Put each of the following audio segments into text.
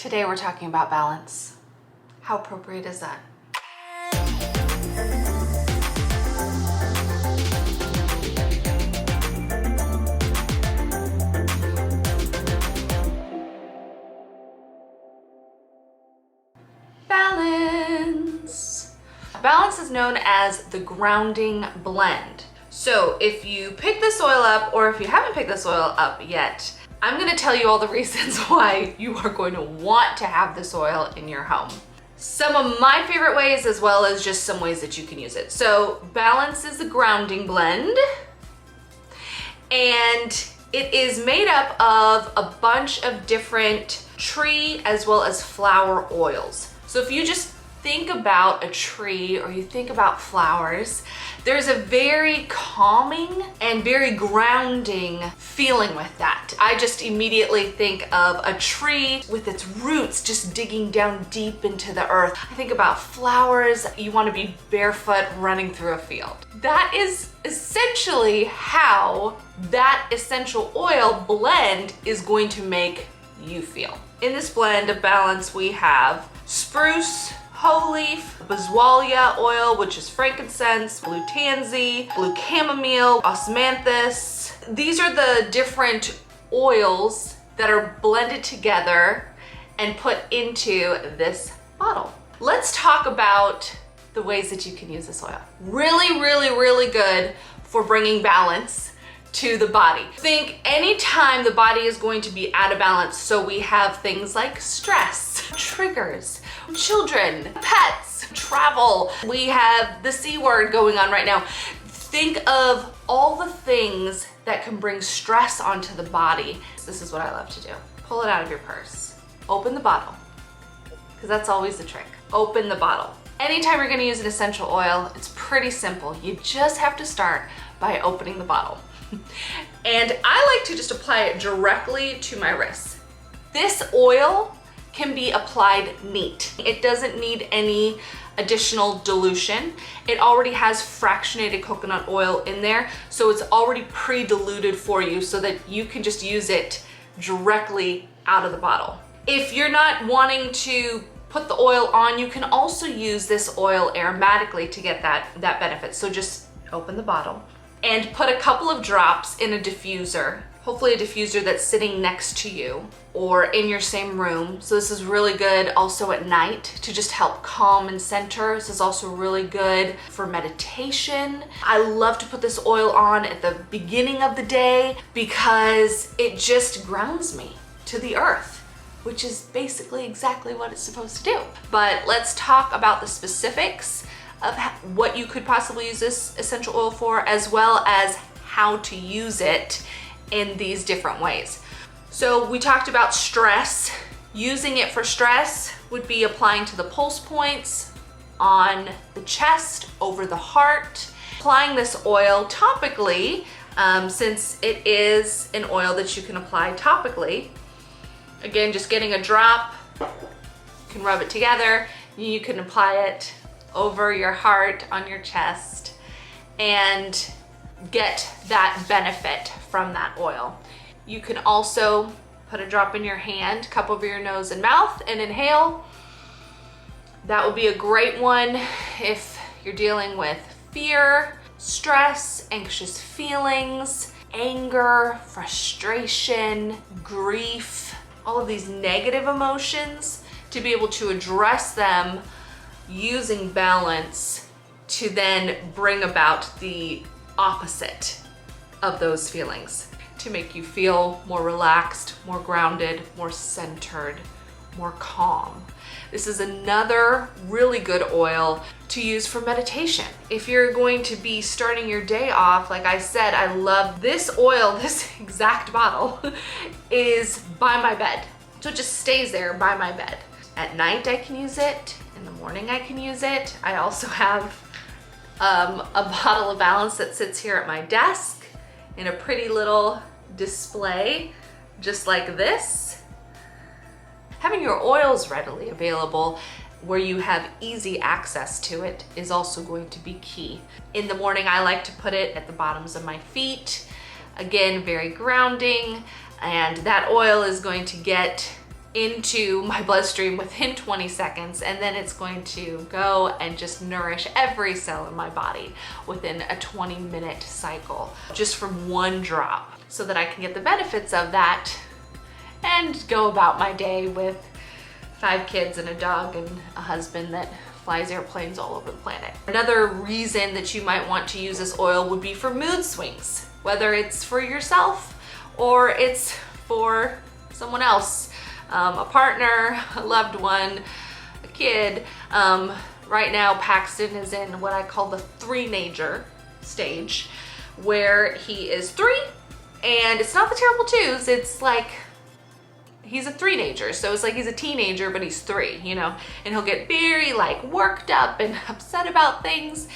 Today we're talking about balance. How appropriate is that? Balance. Balance is known as the grounding blend. So if you pick this oil up, or if you haven't picked this oil up yet, I'm gonna tell you all the reasons why you are going to want to have this oil in your home. Some of my favorite ways, as well as just some ways that you can use it. So Balance is a grounding blend, and it is made up of a bunch of different tree as well as flower oils. So if you just think about a tree or you think about flowers, there's a very calming and very grounding feeling with that. I just immediately think of a tree with its roots just digging down deep into the earth. I think about flowers, you want to be barefoot running through a field. That is essentially how that essential oil blend is going to make you feel. In this blend of Balance, we have spruce, whole leaf, boswellia oil, which is frankincense, blue tansy, blue chamomile, osmanthus. These are the different oils that are blended together and put into this bottle. Let's talk about the ways that you can use this oil. Really, really, really good for bringing balance to the body. Think anytime the body is going to be out of balance, so we have things like stress, triggers, children, pets, travel. We have the C word going on right now. Think of all the things that can bring stress onto the body. This is what I love to do. Pull it out of your purse. Open the bottle, because that's always the trick. Open the bottle. Anytime you're gonna use an essential oil, it's pretty simple. You just have to start by opening the bottle. And I like to just apply it directly to my wrists. This oil can be applied neat. It doesn't need any additional dilution. It already has fractionated coconut oil in there, so it's already pre-diluted for you so that you can just use it directly out of the bottle. If you're not wanting to put the oil on, you can also use this oil aromatically to get that benefit. So just open the bottle and put a couple of drops in a diffuser, hopefully a diffuser that's sitting next to you or in your same room. So this is really good also at night to just help calm and center. This is also really good for meditation. I love to put this oil on at the beginning of the day because it just grounds me to the earth, which is basically exactly what it's supposed to do. But let's talk about the specifics of what you could possibly use this essential oil for, as well as how to use it in these different ways. So we talked about stress. Using it for stress would be applying to the pulse points, on the chest, over the heart. Applying this oil topically, since it is an oil that you can apply topically. Again, just getting a drop, you can rub it together, you can apply it over your heart, on your chest, and get that benefit from that oil. You can also put a drop in your hand, cup over your nose and mouth, and inhale. That would be a great one if you're dealing with fear, stress, anxious feelings, anger, frustration, grief, all of these negative emotions, to be able to address them using Balance to then bring about the opposite of those feelings, to make you feel more relaxed, more grounded, more centered, more calm. This is another really good oil to use for meditation. If you're going to be starting your day off, like I said, I love this oil, this exact bottle is by my bed. So it just stays there by my bed. At night I can use it, in the morning I can use it. I also have a bottle of Balance that sits here at my desk in a pretty little display, just like this. Having your oils readily available where you have easy access to it is also going to be key. In the morning, I like to put it at the bottoms of my feet. Again, very grounding, and that oil is going to get into my bloodstream within 20 seconds, and then it's going to go and just nourish every cell in my body within a 20-minute cycle, just from one drop, so that I can get the benefits of that and go about my day with 5 kids and a dog and a husband that flies airplanes all over the planet. Another reason that you might want to use this oil would be for mood swings, whether it's for yourself or it's for someone else. A partner, a loved one, a kid. Right now, Paxton is in what I call the three-nager stage, where he is 3, and it's not the terrible twos, it's like, he's a three-nager, so it's like he's a teenager, but he's 3, you know, and he'll get very like worked up and upset about things.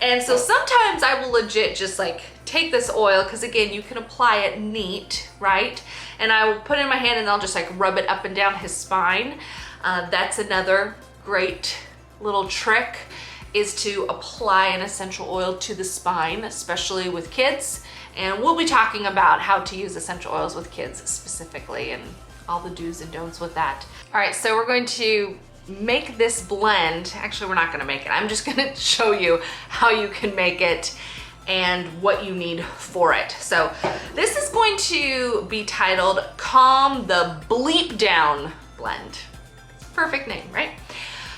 And so sometimes I will legit just like take this oil, because again, you can apply it neat, right? And I will put it in my hand and I'll just like rub it up and down his spine. That's another great little trick, is to apply an essential oil to the spine, especially with kids. And we'll be talking about how to use essential oils with kids specifically and all the do's and don'ts with that. All right, so we're going to make this blend. Actually, we're not gonna make it. I'm just gonna show you how you can make it and what you need for it. So this is going to be titled Calm the Bleep Down Blend. Perfect name, right?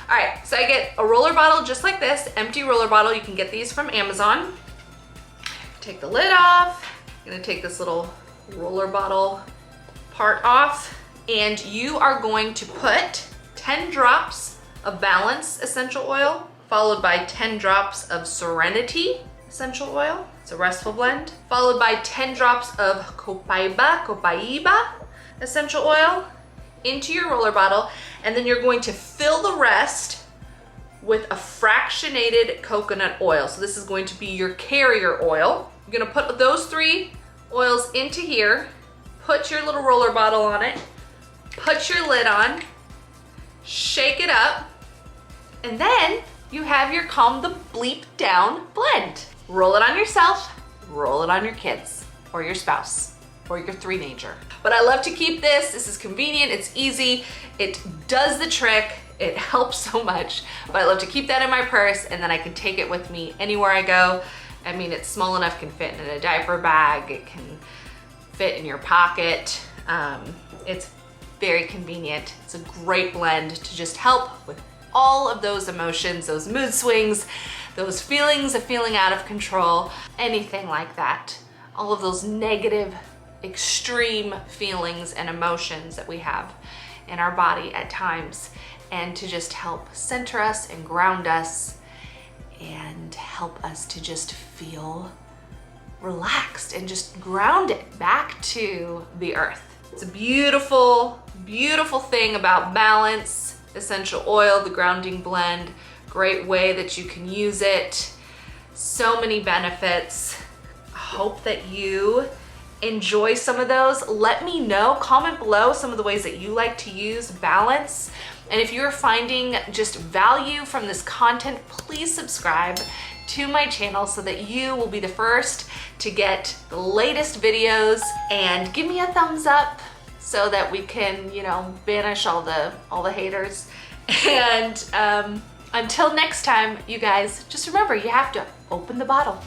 All right, so I get a roller bottle just like this, empty roller bottle. You can get these from Amazon. Take the lid off. I'm gonna take this little roller bottle part off, and you are going to put 10 drops of Balance essential oil, followed by 10 drops of Serenity essential oil. It's a restful blend, followed by 10 drops of Copaiba essential oil into your roller bottle, and then you're going to fill the rest with a fractionated coconut oil. So this is going to be your carrier oil. You're gonna put those 3 oils into here, put your little roller bottle on it, put your lid on, shake it up, and then you have your Calm the Bleep Down blend. Roll it on yourself, roll it on your kids, or your spouse, or your three-nager. But I love to keep this. This is convenient, it's easy, it does the trick, it helps so much. But I love to keep that in my purse, and then I can take it with me anywhere I go. I mean, it's small enough, can fit in a diaper bag, it can fit in your pocket. It's very convenient. It's a great blend to just help with all of those emotions, those mood swings, those feelings of feeling out of control, anything like that. All of those negative, extreme feelings and emotions that we have in our body at times, and to just help center us and ground us and help us to just feel relaxed and just grounded back to the earth. It's a beautiful, beautiful thing about Balance essential oil, the grounding blend. Great way that you can use it. So many benefits. I hope that you enjoy some of those. Let me know, comment below some of the ways that you like to use Balance. And if you're finding just value from this content, please subscribe to my channel so that you will be the first to get the latest videos, and give me a thumbs up so that we can, you know, banish all the haters. And until next time, you guys, just remember, you have to open the bottle.